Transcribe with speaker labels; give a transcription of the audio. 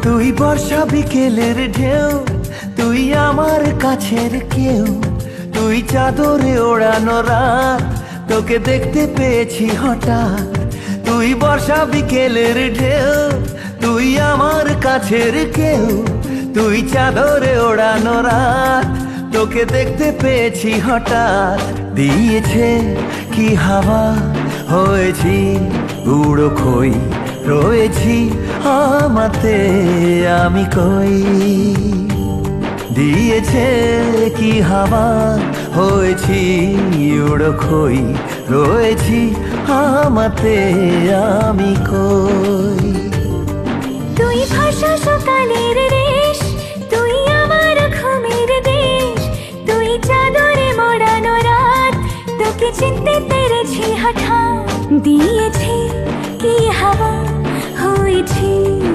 Speaker 1: তুই বর্ষা বিকেলের ঢেউ, তুই আমার কাছের কেউ, তুই চাদরে ওড়ানো রাত, তোকে দেখতে পেয়েছি হঠাৎ। তুই বর্ষা বিকেলের ঢেউ, তুই আমার কাছের কেউ, তুই চাদরে ওড়ানো রাত, তোকে দেখতে পেয়েছি হঠাৎ। দিয়েছে কি হাওয়া, হয়েছি উড়ো খই, রয়েছি আমাতে আমি কই। দিয়েছে কি হাওয়া, হয়েছি উড়ো খই, রয়েছি আমাতে আমি কই।
Speaker 2: তুই ভাষা সকালের রেশ, তুই আমার ঘুমের দেশ, তুই চাদরে মোড়ানো রাত, তোকে চিনতে পেরেছি হঠাৎ। দিয়েছি কি হাওয়া, হয়েছি